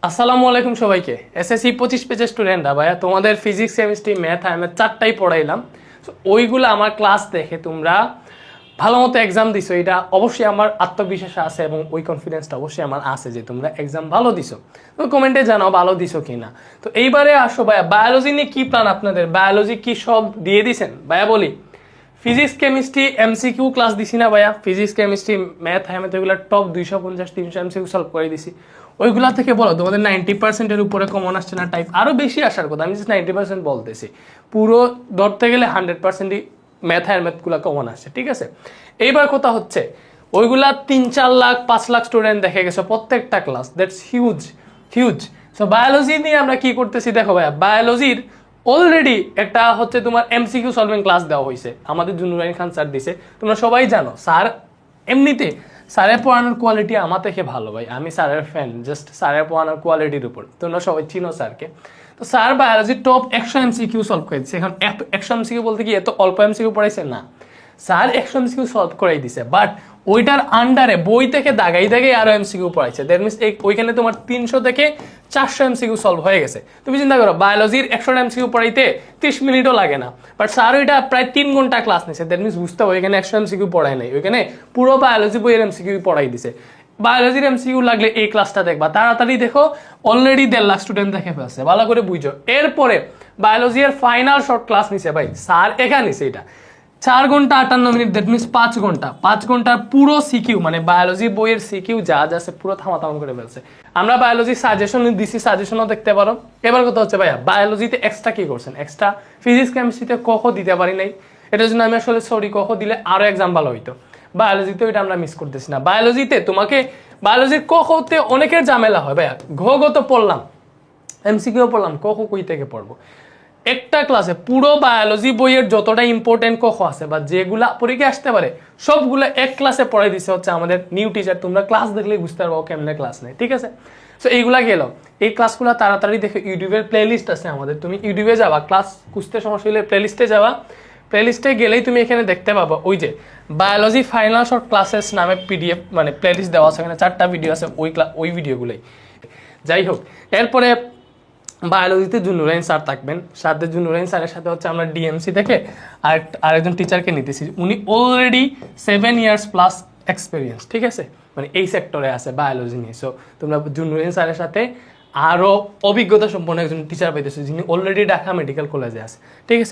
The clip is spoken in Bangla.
আসসালামু আলাইকুম সবাইকে। এসএসসি 25 পেজের স্টুডেন্টরা ভাইয়া তোমাদের ফিজিক্স কেমিস্ট্রি ম্যাথ আমি চারটাই পড়াইলাম। তো ওইগুলো আমার ক্লাস দেখে তোমরা ভালো মতো এক্সাম দিছো, এটা অবশ্যই আমার আত্মবিশ্বাস আছে এবং ওই কনফিডেন্সটা অবশ্যই আমার আছে যে তোমরা এক্সাম ভালো দিছো। তো কমেন্টে জানাও ভালো দিছো কি না। তো এইবারে আসো ভাইয়া, বায়োলজি নিয়ে কী প্ল্যান আপনাদের? বায়োলজি কি সব দিয়ে দিছেন? ভাইয়া বলি, ফিজিক্স কেমিস্ট্রি এমসিকিউ ক্লাস দিছি না ভাইয়া? ফিজিক্স কেমিস্ট্রি ম্যাথ হ্যামেথ এগুলো টপ 250-300 এমসিকিউ সলভ করে দিছি। ওইগুলা থেকে বলো তোমাদের 90%-এর উপরে কমন আসছে না? টাইপ আরও বেশি আসার কথা, আমি জাস্ট 90% বলতেছি। পুরো ধরতে গেলে 100%ই ম্যাথ হ্যামেথগুলো কমন আসছে, ঠিক আছে? এইবার কথা হচ্ছে ওইগুলা 3-4 লাখ 5 লাখ স্টুডেন্ট দেখে গেছো প্রত্যেকটা class, that's huge huge. So biology নিয়ে আমরা কি করতেছি দেখো ভাইয়া, বায়োলজির অলরেডি একটা হচ্ছে তোমার এমসিকিউ সলভিং ক্লাস দেওয়া হয়েছে, আমাদের জুনুরাইন খান স্যার দিছে। তোমরা সবাই জানো স্যার এমনিতে স্যারের পড়ানোর কোয়ালিটি আমার থেকে ভালো ভাই, আমি স্যারের ফ্যান জাস্ট স্যারের পড়ানোর কোয়ালিটির উপর। তোমরা সবাই চিনো স্যারকে। তো স্যার বায়োলজির টপ 100 এমসিকিউ সলভ করে দিচ্ছে। এখন 100 এমসিকিউ বলতে কি এত অল্প এমসিকিউ পড়াইছে না, স্যার 100 এমসিকিউ সলভ করাই দিছে, বাট ওইটার আন্ডারে বই থেকে দাগাই দাগাই আরো এমসিকিউ পড়াইছে। দ্যাট মিনস ওইখানে তোমার 300 থেকে 400 এমসিকিউ সলভ হয়ে গেছে। তুমি চিন্তা করো বায়োলজির 100 এমসিকিউ পড়াইতে 30 মিনিটও লাগে না, বাট স্যার ওইটা প্রায় 3 ঘন্টা ক্লাস নিছে। দ্যাট মিনস বুঝতে হবে ওইখানে 100 এমসিকিউ পড়ায় নাই, ওইখানে পুরো বায়োলজি বইয়ের এমসিকিউ পড়াই দিছে। বায়োলজির এমসিকিউ লাগলে এই ক্লাসটা দেখবা, তাড়াতাড়ি দেখো, অলরেডি 1.5 লাখ স্টুডেন্ট দেখে ফেলছে, ভালো করে বুঝো। এরপরে বায়োলজির ফাইনাল শর্ট ক্লাস নিছে ভাই স্যার, এখানে নিছে এটা 4 ঘন্টা 58 মিনিট, দ্যাট মিনস 5 ঘন্টার পুরো সিকিউ, মানে বায়োলজি বইয়ের সিকিউ যা যা আছে পুরো থামাথাম করে ফেলছে। আমরা বায়োলজি সাজেশন দিছি, সাজেশনও দেখতে পারো। এবার কথা হচ্ছে ভাইয়া বায়োলজিতে এক্সট্রা কি করছেন? এক্সট্রা ফিজিক্স কেমিস্ট্রিতে কখ দিতে পারি নাই, এটার জন্য আমি আসলে সরি। কখ দিলে আরো এক্সাম ভালো হইতো। বায়োলজিতে ওইটা আমরা মিস করতেছি না। বায়োলজিতে তোমাকে বায়োলজির কখতে অনেকের ঝামেলা হয় ভাইয়া। ঘ তো পড়লাম, এমসিকিউ পড়লাম, কখ কই থেকে পড়বো? একটা ক্লাসে পুরো বায়োলজি বইয়ের যতটা ইম্পর্টেন্ট কখ আছে বা যেগুলা পরীক্ষা আসতে পারে সবগুলো এক ক্লাসে পড়াই দিছে হচ্ছে আমাদের নিউ টিচার। তোমরা ক্লাস দেখলে বুঝতে পারবো কেমনে ক্লাস নেই, ঠিক আছে? সো এইগুলা গেল, এই ক্লাসগুলো তাড়াতাড়ি দেখে ইউটিউবের প্লেলিস্ট আছে আমাদের, তুমি ইউটিউবে যাবা, ক্লাস খুঁজতে সমস্যা হলে প্লেলিস্টে যাবা। প্লেলিস্টে গেলেই তুমি এখানে দেখতে পাবো ওই যে বায়োলজি ফাইনাল শর্ট ক্লাসেস নামে পিডিএফ মানে প্লেলিস্ট দেওয়া আছে, এখানে 4টা ভিডিও আছে, ওই ভিডিওগুলোই। যাই হোক, এরপরে বায়োলজিতে জুনুরাইন স্যার থাকবেন, সাথে জুনুরাইন স্যারের সাথে হচ্ছে আমরা ডিএমসি থেকে আরেকজন টিচারকে নিতেছি। উনি অলরেডি 7 ইয়ার্স প্লাস এক্সপিরিয়েন্স, ঠিক আছে? মানে এই সেক্টরে আছে বায়োলজি নিয়ে। সো তোমরা জুনুরাইন স্যারের সাথে আরও অভিজ্ঞতা সম্পন্ন একজন টিচার পাইতেছো যিনি অলরেডি ঢাকা মেডিকেল কলেজে আছে, ঠিক আছে?